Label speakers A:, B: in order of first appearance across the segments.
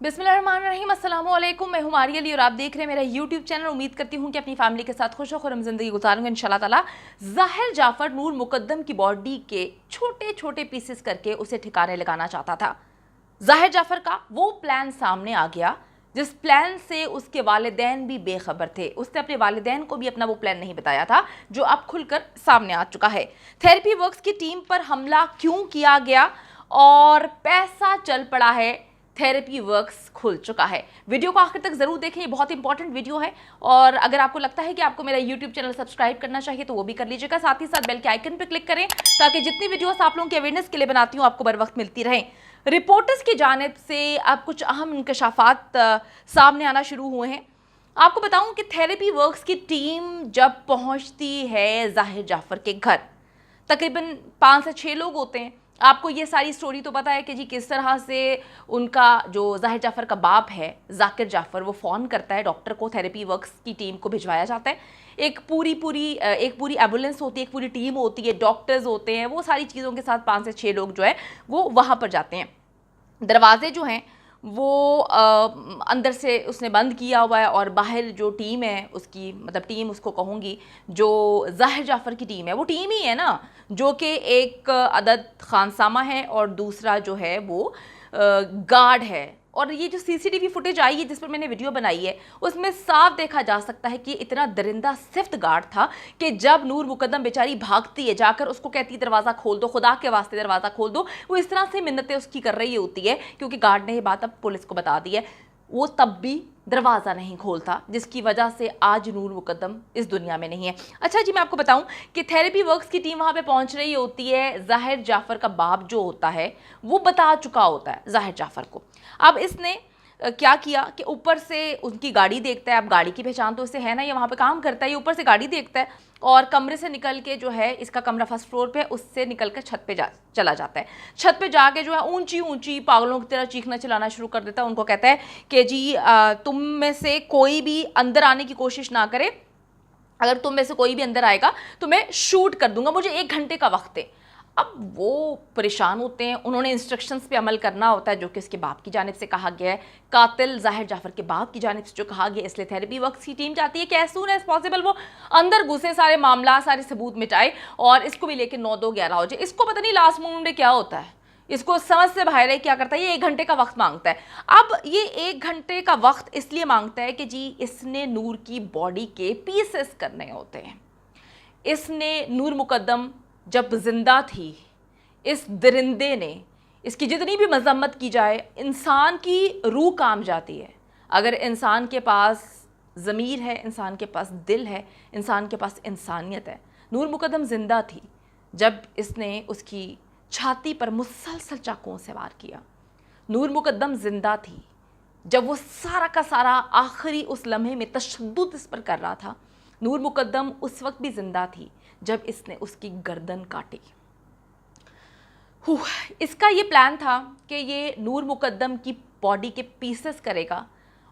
A: बिस्मिल्लाहिर्रहमानिर्रहीम, अस्सलाम वालेकुम। मैं हूँ मारिया अली और आप देख रहे हैं मेरा यूट्यूब चैनल। उम्मीद करती हूँ कि अपनी फैमिली के साथ खुश खुरम ज़िंदगी गुजारूंगा इंशाल्लाह ताला। ज़ाहिर जाफ़र नूर मुकद्दम की बॉडी के छोटे छोटे पीसेस करके उसे ठिकाने लगाना चाहता था। ज़ाहिर जाफ़र का वो प्लान सामने आ गया जिस प्लान से उसके वालिदैन भी बेखबर थे। उसने अपने वालिदैन को भी अपना वो प्लान नहीं बताया था जो अब खुलकर सामने आ चुका है। थेरेपी वर्क्स की टीम पर हमला क्यों किया गया और पैसा चल पड़ा है, थेरेपी वर्क्स खुल चुका है। वीडियो को आखिर तक जरूर देखें, ये बहुत इंपॉर्टेंट वीडियो है। और अगर आपको लगता है कि आपको मेरा यूट्यूब चैनल सब्सक्राइब करना चाहिए तो वो भी कर लीजिएगा। साथ ही साथ बेल के आइकन पर क्लिक करें ताकि जितनी वीडियोस आप लोगों की अवेयरनेस के लिए बनाती हूँ आपको बर वक्त मिलती रहें। रिपोर्टर्स की जानिब से अब कुछ अहम इंकशाफात सामने आना शुरू हुए हैं। आपको बताऊं कि थेरेपी वर्क्स की टीम जब पहुंचती है ज़ाहिर जाफ़र के घर, तकरीबन 5 से 6 लोग होते हैं। आपको ये सारी स्टोरी तो पता है कि जी किस तरह से उनका जो ज़ाहिर जाफ़र का बाप है ज़ाकिर जाफ़र, वो फ़ोन करता है डॉक्टर को, थेरेपी वर्क्स की टीम को भिजवाया जाता है। एक पूरी एम्बुलेंस होती है, एक पूरी टीम होती है, डॉक्टर्स होते हैं, वो सारी चीज़ों के साथ 5 से 6 लोग जो है वो वहाँ पर जाते हैं। दरवाजे जो हैं वो अंदर से उसने बंद किया हुआ है और बाहर जो टीम है उसकी, मतलब टीम उसको कहूँगी, जो ज़ाहिर जाफ़र की टीम है वो टीम ही है ना, जो कि एक अदद खानसामा है और दूसरा जो है वो गार्ड है। और ये जो सीसीटीवी फुटेज आई है जिस पर मैंने वीडियो बनाई है उसमें साफ देखा जा सकता है कि इतना दरिंदा सिफ्त गार्ड था कि जब नूर मुकद्दम बेचारी भागती है, जाकर उसको कहती है दरवाज़ा खोल दो, खुदा के वास्ते दरवाज़ा खोल दो, वो इस तरह से मिन्नतें उसकी कर रही होती है क्योंकि गार्ड ने ये बात अब पुलिस को बता दी है। वो तब भी दरवाज़ा नहीं खोलता, जिसकी वजह से आज नूर मुकद्दम इस दुनिया में नहीं है। अच्छा जी, मैं आपको बताऊं कि थेरेपी वर्क्स की टीम वहाँ पे पहुँच रही होती है। ज़ाहिर जाफ़र का बाप जो होता है वो बता चुका होता है ज़ाहिर जाफ़र को। अब इसने क्या किया कि ऊपर से उनकी गाड़ी देखता है। अब गाड़ी की पहचान तो इससे है ना, ये वहाँ पे काम करता है। ये ऊपर से गाड़ी देखता है और कमरे से निकल के जो है, इसका कमरा फर्स्ट फ्लोर पे है, उससे निकल कर छत पे चला जाता है। छत पे जाके जो है ऊंची ऊंची पागलों की तरह चीखना चिल्लाना शुरू कर देता है। उनको कहता है कि जी तुम में से कोई भी अंदर आने की कोशिश ना करे, अगर तुम में से कोई भी अंदर आएगा तो मैं शूट कर दूंगा, मुझे 1 घंटे का वक्त है। अब वो परेशान होते हैं, उन्होंने इंस्ट्रक्शंस पे अमल करना होता है जो कि उसके बाप की जानिब से कहा गया है, कातिल ज़ाहिर जाफ़र के बाप की जानिब से जो कहा गया। इसलिए थेरेपी वर्क्स की टीम चाहती है कि एज सून एज पॉसिबल वो अंदर घुसे, सारे मामला सारे सबूत मिटाए और इसको भी लेकर 9-2-11 हो जाए। इसको पता नहीं लास्ट मोमेंट में क्या होता है, इसको समझ से बाहर है क्या करता है। ये 1 घंटे का वक्त मांगता है। अब ये 1 घंटे का वक्त इसलिए मांगता है कि जी इसने नूर की बॉडी के पीसेस करने होते हैं। इसने नूर मुकद्दम जब जिंदा थी, इस दरिंदे ने, इसकी जितनी भी मजम्मत की जाए, इंसान की रूह काम जाती है। अगर इंसान के पास ज़मीर है, इंसान के पास दिल है, इंसान के पास इंसानियत है। नूर मुकद्दम जिंदा थी जब इसने उसकी छाती पर मुसलसल चाकुओं से वार किया। नूर मुकद्दम जिंदा थी जब वो सारा का सारा आखिरी उस लम्हे में तशद्दुद इस पर कर रहा था। नूर मुकद्दम उस वक्त भी जिंदा थी जब इसने उसकी गर्दन काटी। इसका ये प्लान था कि ये नूर मुकद्दम की बॉडी के पीसेस करेगा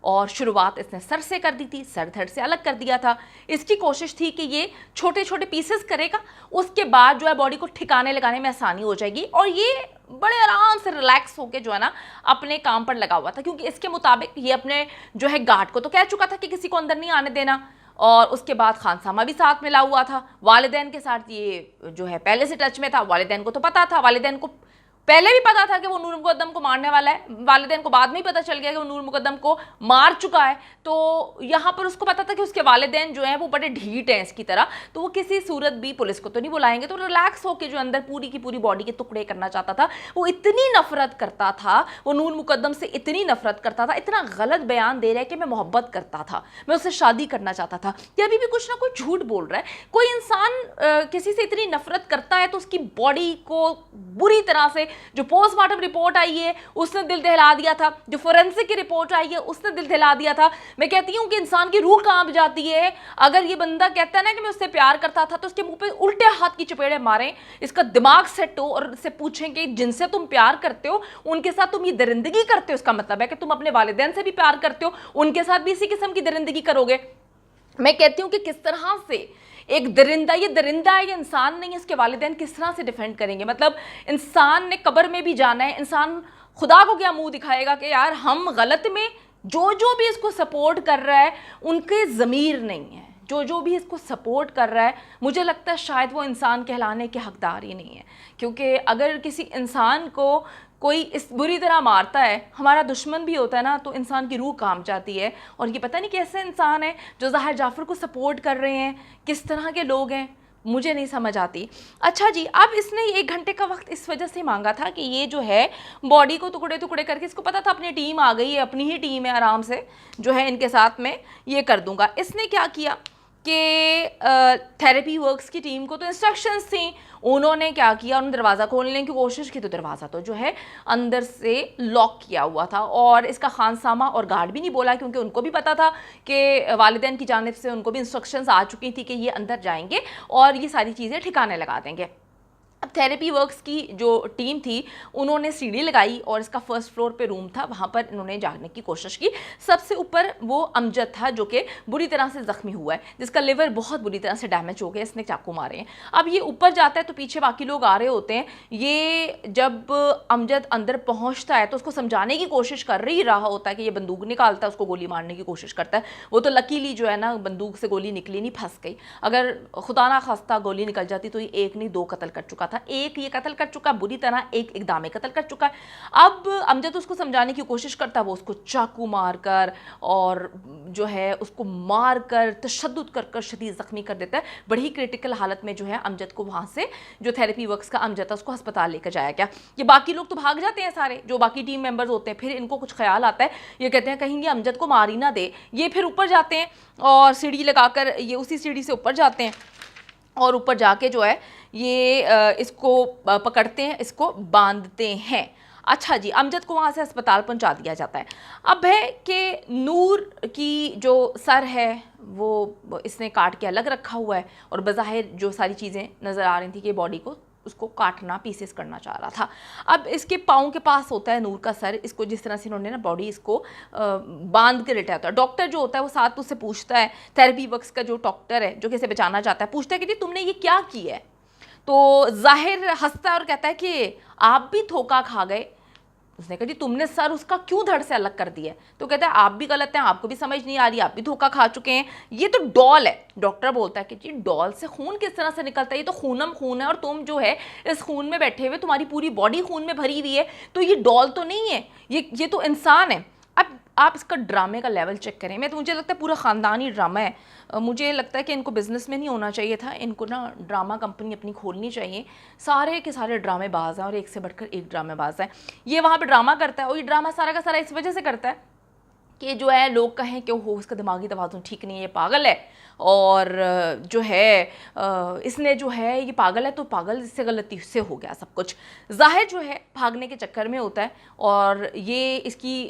A: और शुरुआत इसने सर से कर दी थी, सर धड़ से अलग कर दिया था। इसकी कोशिश थी कि ये छोटे छोटे पीसेस करेगा, उसके बाद जो है बॉडी को ठिकाने लगाने में आसानी हो जाएगी और ये बड़े आराम से रिलैक्स होकर जो है ना अपने काम पर लगा हुआ था। क्योंकि इसके मुताबिक ये अपने जो है गार्ड को तो कह चुका था कि किसी को अंदर नहीं आने देना, और उसके बाद खानसामा भी साथ मिला हुआ था। वालिदैन के साथ ये जो है पहले से टच में था, वालिदैन को तो पता था, वालिदैन को पहले भी पता था कि वो नूर मुकद्दम को मारने वाला है। वालिदैन को बाद में ही पता चल गया कि वो नूर मुकद्दम को मार चुका है। तो यहाँ पर उसको पता था कि उसके वालिदैन जो हैं वो बड़े ढीठ हैं इसकी तरह, तो वो किसी सूरत भी पुलिस को तो नहीं बुलाएंगे। तो रिलैक्स होकर जो अंदर पूरी की पूरी बॉडी के टुकड़े करना चाहता था। वो इतनी नफरत करता था, वो नूर मुकद्दम से इतनी नफरत करता था, इतना गलत बयान दे रहा है कि मैं मोहब्बत करता था, मैं उससे शादी करना चाहता था। ये अभी भी कुछ ना कुछ झूठ बोल रहा है। कोई इंसान किसी से इतनी नफरत करता है तो उसकी बॉडी को बुरी तरह से, जो पोस्टमार्टम रिपोर्ट आई है उसने दिल दहला दिया था, जो फोरेंसिक की रिपोर्ट आई है उसने दिल दहला दिया था। मैं कहती हूँ कि इंसान की रूह कांप जाती है। अगर ये बंदा कहता है ना कि मैं उससे प्यार करता था तो उसके मुंह पे उल्टे हाथ की चपेड़े मारें, इसका दिमाग सेट हो और इससे पूछें कि जिनसे तुम प्यार करते हो उनके साथ तुम ये दरिंदगी करते हो, इसका मतलब है कि तुम अपने वालिदैन से भी प्यार करते हो, उनके साथ भी इसी किस्म की दरिंदगी करोगे। मैं कहती हूँ कि किस तरह से एक दरिंदा, ये दरिंदा है, ये इंसान नहीं है, इसके वालिदैन किस तरह से डिफेंड करेंगे। मतलब इंसान ने कब्र में भी जाना है, इंसान خدا کو کیا منہ دکھائے گا کہ یار ہم غلط میں، جو بھی اس کو سپورٹ کر رہا ہے ان کے ضمیر نہیں ہے، جو بھی اس کو سپورٹ کر رہا ہے مجھے لگتا ہے شاید وہ انسان کہلانے کے حقدار ہی نہیں ہے. کیونکہ اگر کسی انسان کو کوئی اس بری طرح مارتا ہے، ہمارا دشمن بھی ہوتا ہے نا، تو انسان کی روح کانپ جاتی ہے. اور یہ پتہ نہیں کیسے انسان ہے جو ظاہر جعفر کو سپورٹ کر رہے ہیں، کس طرح کے لوگ ہیں، مجھے نہیں سمجھ آتی. اچھا جی، اب اس نے 1 گھنٹے کا وقت اس وجہ سے مانگا تھا کہ یہ جو ہے باڈی کو ٹکڑے کر کے، اس کو پتا تھا اپنی ٹیم آ گئی ہے، اپنی ہی ٹیم ہے، آرام سے جو ہے ان کے ساتھ میں یہ کر دوں گا. اس نے کیا کیا کہ تھیراپی ورکس کی ٹیم کو تو انسٹرکشنز تھیں، انہوں نے کیا کیا، انہوں نے دروازہ کھولنے کی کوشش کی تو دروازہ تو جو ہے اندر سے لاک کیا ہوا تھا. اور اس کا خانسامہ اور گارڈ بھی نہیں بولا، کیونکہ ان کو بھی پتا تھا کہ والدین کی جانب سے ان کو بھی انسٹرکشنز آ چکی تھی کہ یہ اندر جائیں گے اور یہ ساری چیزیں ٹھکانے لگا دیں گے. اب تھیراپی ورکس کی جو ٹیم تھی انہوں نے سیڑھی لگائی اور اس کا فرسٹ فلور پہ روم تھا، وہاں پر انہوں نے جانے کی کوشش کی. سب سے اوپر وہ امجد تھا جو کہ بری طرح سے زخمی ہوا ہے، جس کا لیور بہت بری طرح سے ڈیمیج ہو گیا، اس نے چاقو مارے ہیں. اب یہ اوپر جاتا ہے تو پیچھے باقی لوگ آ رہے ہوتے ہیں. یہ جب امجد اندر پہنچتا ہے تو اس کو سمجھانے کی کوشش کر رہا ہوتا ہے کہ یہ بندوق نکالتا ہے، اس کو گولی مارنے کی کوشش کرتا ہے. وہ تو لکیلی جو ہے نا بندوق سے گولی نکلی نہیں، پھنس گئی. اگر خدا نہ خواستہ گولی نکل جاتی تو یہ 1 نہیں 2 قتل کر چکا تھا. ایک یہ قتل کر چکا بری طرح، ایک اقدام قتل کر چکا ہے. اب امجد اس کو سمجھانے کی کوشش کرتا ہے، وہ اس کو چاقو مار کر اور جو ہے اس کو مار کر تشدد کر شدید زخمی کر دیتا ہے. بڑی کرٹیکل حالت میں جو ہے امجد کو وہاں سے، جو تھیراپی ورکس کا امجد تھا، اس کو ہسپتال لے کر جایا گیا. یہ باقی لوگ تو بھاگ جاتے ہیں سارے، جو باقی ٹیم ممبرز ہوتے ہیں. پھر ان کو کچھ خیال آتا ہے، یہ کہتے ہیں کہیں یہ امجد کو مار ہی نہ دے. یہ پھر اوپر جاتے ہیں اور سیڑھی لگا کر یہ اسی سیڑھی سے اوپر جاتے ہیں اور اوپر جا کے جو ہے یہ اس کو پکڑتے ہیں، اس کو باندھتے ہیں. اچھا جی، امجد کو وہاں سے ہسپتال پہنچا دیا جاتا ہے. اب ہے کہ نور کی جو سر ہے وہ اس نے کاٹ کے الگ رکھا ہوا ہے اور بظاہر جو ساری چیزیں نظر آ رہی تھی کہ باڈی کو اس کو کاٹنا، پیسز کرنا چاہ رہا تھا. اب اس کے پاؤں کے پاس ہوتا ہے نور کا سر، اس کو جس طرح سے انہوں نے نا باڈی اس کو باندھ کے لٹایا ہوتا ہے. ڈاکٹر جو ہوتا ہے وہ ساتھ اس سے پوچھتا ہے، تھیراپی ورکس کا جو ڈاکٹر ہے جو کہ اسے بچانا چاہتا ہے، پوچھتا ہے کہ جی تم نے یہ کیا کیا ہے؟ تو ظاہر ہنستا ہے اور کہتا ہے کہ آپ بھی دھوکہ کھا گئے. اس نے کہا جی تم نے سر اس کا کیوں دھڑ سے الگ کر دیا ہے؟ تو کہتا ہے آپ بھی غلط ہیں، آپ کو بھی سمجھ نہیں آ رہی، آپ بھی دھوکہ کھا چکے ہیں، یہ تو ڈول ہے. ڈاکٹر بولتا ہے کہ جی ڈول سے خون کس طرح سے نکلتا ہے؟ یہ تو خونم خون ہے اور تم جو ہے اس خون میں بیٹھے ہوئے، تمہاری پوری باڈی خون میں بھری ہوئی ہے، تو یہ ڈول تو نہیں ہے، یہ تو انسان ہے. اب آپ اس کا ڈرامے کا لیول چیک کریں. مجھے لگتا ہے پورا خاندانی ڈرامہ ہے. مجھے لگتا ہے کہ ان کو بزنس میں نہیں ہونا چاہیے تھا، ان کو نا ڈرامہ کمپنی اپنی کھولنی چاہیے. سارے کے سارے ڈرامے باز ہیں اور ایک سے بڑھ کر ایک ڈرامے باز ہیں. یہ وہاں پہ ڈرامہ کرتا ہے اور یہ ڈرامہ سارا کا سارا اس وجہ سے کرتا ہے کہ جو ہے لوگ کہیں کہ وہ اس کا دماغی توازن ٹھیک نہیں ہے، یہ پاگل ہے، اور جو ہے اس نے جو ہے یہ پاگل ہے تو پاگل اس سے غلطی سے ہو گیا سب کچھ. ظاہر جو ہے بھاگنے کے چکر میں ہوتا ہے اور یہ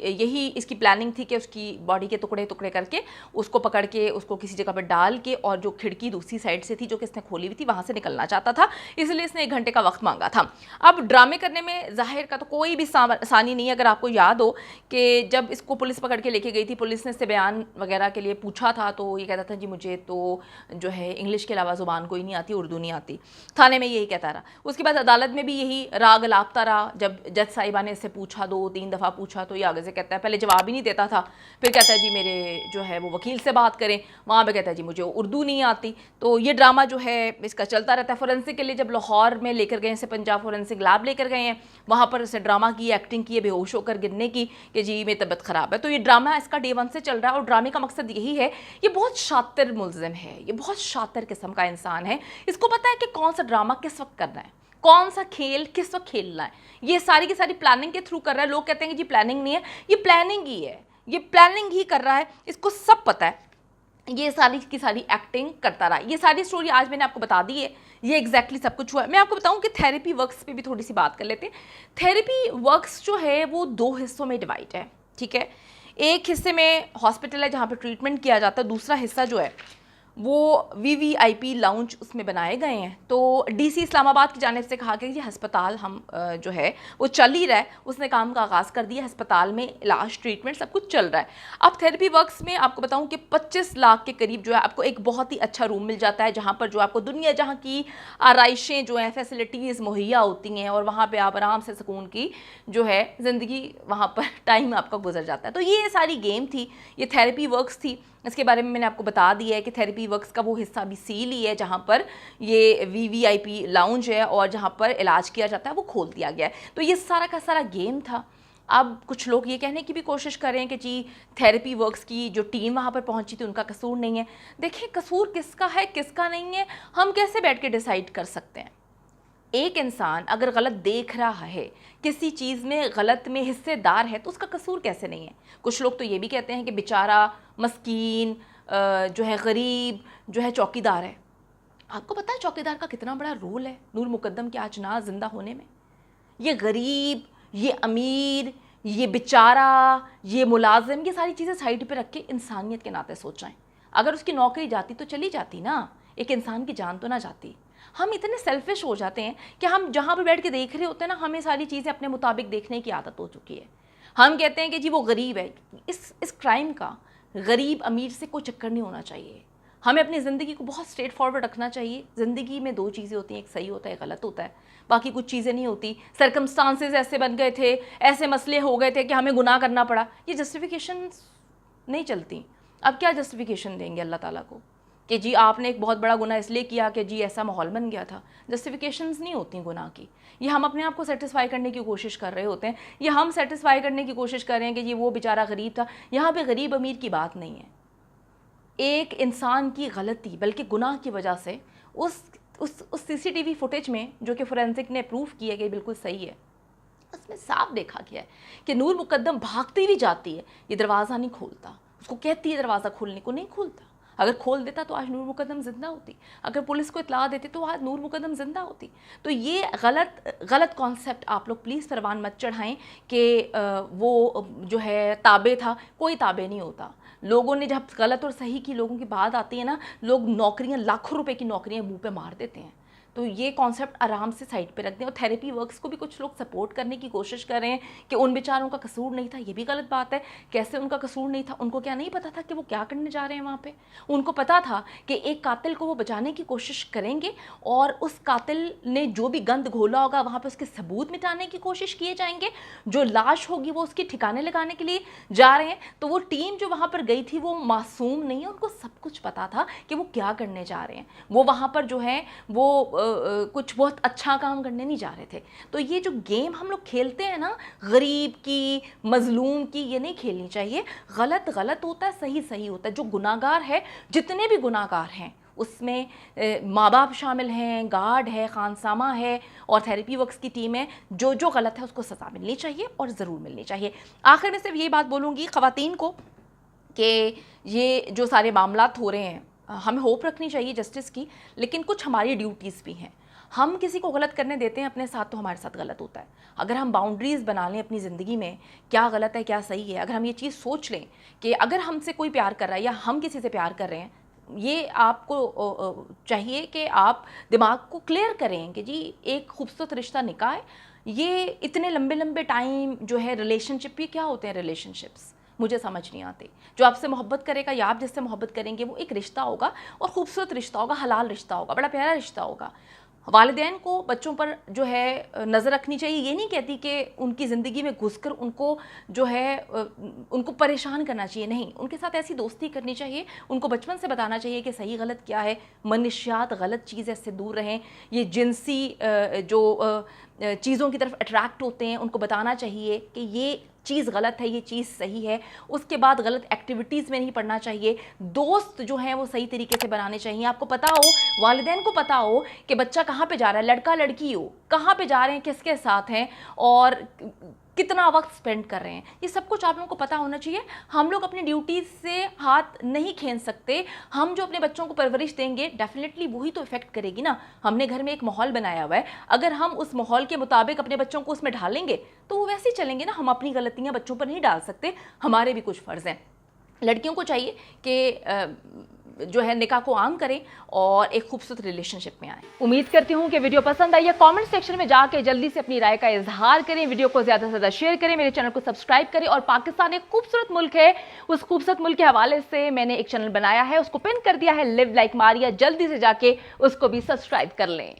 A: یہی اس کی پلاننگ تھی کہ اس کی باڈی کے ٹکڑے کر کے اس کو پکڑ کے اس کو کسی جگہ پہ ڈال کے، اور جو کھڑکی دوسری سائڈ سے تھی جو کہ اس نے کھولی ہوئی تھی وہاں سے نکلنا چاہتا تھا، اس لیے اس نے 1 گھنٹے کا وقت مانگا تھا. اب ڈرامے کرنے میں ظاہر کا تو کوئی بھی آسانی نہیں ہے. اگر آپ کو یاد ہو کہ جب اس کو پولیس پکڑ کے لے کے گئی تھی، پولیس نے اس سے بیان وغیرہ کے لیے پوچھا تھا تو یہ کہتا تھا جی مجھے تو جو ہے انگلش کے علاوہ زبان کوئی نہیں آتی، اردو نہیں آتی. تھانے میں یہی کہتا رہا. اس کے بعد عدالت میں بھی یہی راگ لاپتا رہا. جب جج صاحبہ نے اس سے پوچھا 2-3 دفعہ پوچھا تو یہ آگے سے کہتا ہے، پہلے جواب ہی نہیں دیتا تھا، پھر کہتا ہے جی میرے جو ہے وہ وکیل سے بات کریں، وہاں پہ کہتا ہے جی مجھے اردو نہیں آتی. تو یہ ڈرامہ جو ہے اس کا چلتا رہتا ہے. فورینسک کے لیے جب لاہور میں لے کر گئے، اسے پنجاب فورینسک لیب لے کر گئے ہیں، وہاں پر اسے ڈرامہ کی، ایکٹنگ کی، بے ہوش ہو کر گرنے کی کہ جی میری طبیعت خراب ہے. تو یہ ڈرامہ اس کا ڈے 1 سے چل رہا ہے اور ڈرامے کا مقصد یہی ہے. یہ بہت شاطر ملزم ہے، یہ بہت شاطر قسم کا انسان ہے. اس کو پتہ ہے کہ کون سا ڈرامہ کس وقت کرنا ہے، کون سا کھیل کس وقت کھیلنا ہے. یہ ساری کی ساری پلاننگ کے تھرو کر رہا ہے. لوگ کہتے ہیں کہ جی پلاننگ نہیں ہے، یہ پلاننگ ہی ہے، یہ پلاننگ ہی کر رہا ہے. اس کو سب پتہ ہے. یہ ساری کی ساری ایکٹنگ کرتا رہا. یہ ساری سٹوری آج میں نے آپ کو بتا دی ہے، یہ ایگزیکٹلی سب کچھ ہوا ہے. میں آپ کو بتاؤں کہ تھیراپی ورکس پہ بھی تھوڑی سی بات کر لیتے ہیں. تھیراپی ورکس جو ہے وہ 2 حصوں میں ڈیوائڈ ہے، ٹھیک ہے. ایک حصے میں ہاسپٹل ہے جہاں پہ ٹریٹمنٹ کیا جاتا ہے، دوسرا حصہ جو ہے वो VVIP लाउंज उसमें बनाए गए हैं। तो DC इस्लामाबाद की जानिब से कहा गया कि ये हस्पताल हम जो है वो चल ही रहा है, उसने काम का आगाज़ कर दिया, हस्पताल में इलाज ट्रीटमेंट सब कुछ चल रहा है। अब थेरेपी वर्क्स में आपको बताऊं कि 25 लाख के करीब जो है आपको एक बहुत ही अच्छा रूम मिल जाता है, जहाँ पर जो आपको दुनिया जहाँ की आराइशें जो हैं, फैसिलिटीज़ मुहैया होती हैं, और वहाँ पर आप आराम से सुकून की जो है ज़िंदगी, वहाँ पर टाइम आपका गुजर जाता है। तो ये सारी गेम थी, ये थेरेपी वर्क्स थी। इसके बारे में मैंने आपको बता दिया है कि थेरेपी वर्क्स का वो हिस्सा भी सील ही है, जहाँ पर ये VVIP लाउंज है और जहाँ पर इलाज किया जाता है वो खोल दिया गया है। तो ये सारा का सारा गेम था। अब कुछ लोग ये कहने की भी कोशिश कर रहे हैं कि जी थेरेपी वर्क्स की जो टीम वहाँ पर पहुँची थी उनका कसूर नहीं है। देखिए, कसूर किसका है किसका नहीं है हम कैसे बैठ के डिसाइड कर सकते हैं? एक इंसान अगर गलत देख रहा है, किसी चीज़ में गलत में हिस्सेदार है, तो उसका कसूर कैसे नहीं है? कुछ लोग तो ये भी कहते हैं कि बेचारा मस्कीन जो है गरीब जो है चौकीदार है। आपको पता है चौकीदार का कितना बड़ा रोल है नूर मुकद्दम के आज ना जिंदा होने में? ये गरीब, ये अमीर, ये बेचारा, ये मुलाजिम, ये सारी चीज़ें साइड पे रख के इंसानियत के नाते सोचें। अगर उसकी नौकरी जाती तो चली जाती ना, एक इंसान की जान तो ना जाती। हम इतने सेल्फिश हो जाते हैं कि हम जहाँ पर बैठ के देख रहे होते हैं ना, हमें सारी चीज़ें अपने मुताबिक देखने की आदत हो चुकी है। हम कहते हैं कि जी वो गरीब है। इस क्राइम का गरीब अमीर से कोई चक्कर नहीं होना चाहिए। हमें अपनी ज़िंदगी को बहुत स्ट्रेट फॉरवर्ड रखना चाहिए। ज़िंदगी में दो चीज़ें होती हैं, एक सही होता है, गलत होता है, बाकी कुछ चीज़ें नहीं होती। सर्कमस्टांसेस ऐसे बन गए थे, ऐसे मसले हो गए थे कि हमें गुनाह करना पड़ा, ये जस्टिफिकेशन नहीं चलती। अब क्या जस्टिफिकेशन देंगे अल्लाह ताला को कि जी आपने एक बहुत बड़ा गुनाह इसलिए किया कि जी ऐसा माहौल बन गया था? जस्टिफिकेशंस नहीं होती गुनाह की। ये हम अपने आप को सेटिस्फाई करने की कोशिश कर रहे होते हैं, ये हम सेटिस्फाई करने की कोशिश कर रहे हैं कि जी वो बेचारा गरीब था। यहाँ पे गरीब अमीर की बात नहीं है। एक इंसान की गलती बल्कि गुनाह की वजह से उस CCTV फुटेज में, जो कि फोरेंसिक ने प्रूव किया कि बिल्कुल सही है, उसमें साफ देखा गया है कि नूर मुकद्दम भागती भी जाती है, ये दरवाज़ा नहीं खोलता, उसको कहती है दरवाज़ा खोलने को, नहीं खोलता। अगर खोल देता तो आज नूर मुकद्दम ज़िंदा होती, अगर पुलिस को इतला देते तो आज नूर मुकद्दम ज़िंदा होती। तो ये गलत कॉन्सेप्ट आप लोग प्लीज़ परवान मत चढ़ाएं कि वो जो है ताबे था। कोई ताबे नहीं होता। लोगों ने जब गलत और सही की लोगों की बात आती है ना, लोग नौकरियां, लाखों रुपए की नौकरियां मुंह पे मार देते हैं। तो ये कॉन्सेप्ट आराम से साइड पे रख दें। और थेरेपी वर्क्स को भी कुछ लोग सपोर्ट करने की कोशिश कर रहे हैं कि उन बेचारों का कसूर नहीं था। ये भी गलत बात है। कैसे उनका कसूर नहीं था? उनको क्या नहीं पता था कि वो क्या करने जा रहे हैं वहाँ पे? उनको पता था कि एक कातिल को वो बचाने की कोशिश करेंगे और उस कातिल ने जो भी गंद घोला होगा वहाँ पे उसके सबूत मिटाने की कोशिश किए जाएंगे। जो लाश होगी वो उसके ठिकाने लगाने के लिए जा रहे हैं। तो वो टीम जो वहाँ पर गई थी वो मासूम नहीं है, उनको सब कुछ पता था कि वो क्या करने जा रहे हैं। वो वहाँ पर जो है वो कुछ बहुत अच्छा काम करने नहीं जा रहे थे। तो ये जो गेम हम लोग खेलते हैं ना, गरीब की, मजलूम की, ये नहीं खेलनी चाहिए। गलत गलत होता है, सही सही होता है। जो गुनाहगार है, जितने भी गुनाहगार हैं उसमें माँ बाप शामिल हैं, गार्ड है, खानसामा है और थेरेपी वर्क्स की टीम है। जो जो गलत है उसको सज़ा मिलनी चाहिए और ज़रूर मिलनी चाहिए। आखिर में सिर्फ ये बात बोलूँगी ख़वातीन को कि ये जो सारे मामलात हो रहे हैं, हमें होप रखनी चाहिए जस्टिस की, लेकिन कुछ हमारी ड्यूटीज़ भी हैं। हम किसी को गलत करने देते हैं अपने साथ, तो हमारे साथ गलत होता है। अगर हम बाउंड्रीज़ बना लें अपनी ज़िंदगी में, क्या गलत है क्या सही है, अगर हम ये चीज़ सोच लें कि अगर हमसे कोई प्यार कर रहा है या हम किसी से प्यार कर रहे हैं, ये आपको चाहिए कि आप दिमाग को क्लियर करें कि जी एक खूबसूरत रिश्ता निकाह है। ये इतने लंबे लंबे टाइम जो है रिलेशनशिप, ये क्या होते हैं रिलेशनशिप्स, मुझे समझ नहीं आते। जो आपसे मोहब्बत करेगा या आप जिससे मोहब्बत करेंगे वो एक रिश्ता होगा और ख़ूबसूरत रिश्ता होगा, हलाल रिश्ता होगा, बड़ा प्यारा रिश्ता होगा। वालिदैन को बच्चों पर जो है नज़र रखनी चाहिए। ये नहीं कहती कि उनकी ज़िंदगी में घुसकर उनको जो है उनको परेशान करना चाहिए, नहीं, उनके साथ ऐसी दोस्ती करनी चाहिए। उनको बचपन से बताना चाहिए कि सही गलत क्या है, मनुष्यात गलत चीज़ है, इससे दूर रहें। ये जिनसी जो चीज़ों की तरफ अट्रैक्ट होते हैं, उनको बताना चाहिए कि ये चीज़ गलत है, ये चीज़ सही है। उसके बाद गलत एक्टिविटीज़ में नहीं पड़ना चाहिए। दोस्त जो हैं वो सही तरीके से बनाने चाहिए। आपको पता हो, वालिदैन को पता हो कि बच्चा कहाँ पे जा रहा है, लड़का लड़की हो, कहाँ पे जा रहे हैं, किसके साथ हैं और कितना वक्त स्पेंड कर रहे हैं, ये सब कुछ आप लोगों को पता होना चाहिए। हम लोग अपनी ड्यूटीज़ से हाथ नहीं खींच सकते। हम जो अपने बच्चों को परवरिश देंगे डेफिनेटली वही तो इफ़ेक्ट करेगी ना। हमने घर में एक माहौल बनाया हुआ है, अगर हम उस माहौल के मुताबिक अपने बच्चों को उसमें ढालेंगे तो वो वैसे ही चलेंगे ना। हम अपनी गलतियाँ बच्चों पर नहीं डाल सकते, हमारे भी कुछ फ़र्ज़ हैं। لڑکیوں کو چاہیے کہ جو ہے نکاح کو عام کریں اور ایک خوبصورت ریلیشن شپ میں آئیں. امید کرتی ہوں کہ ویڈیو پسند آئی ہے. کامنٹ سیکشن میں جا کے جلدی سے اپنی رائے کا اظہار کریں, ویڈیو کو زیادہ سے زیادہ شیئر کریں, میرے چینل کو سبسکرائب کریں. اور پاکستان ایک خوبصورت ملک ہے, اس خوبصورت ملک کے حوالے سے میں نے ایک چینل بنایا ہے, اس کو پن کر دیا ہے, لیو لائک ماریا. جلدی سے جا کے اس کو بھی سبسکرائب کر لیں.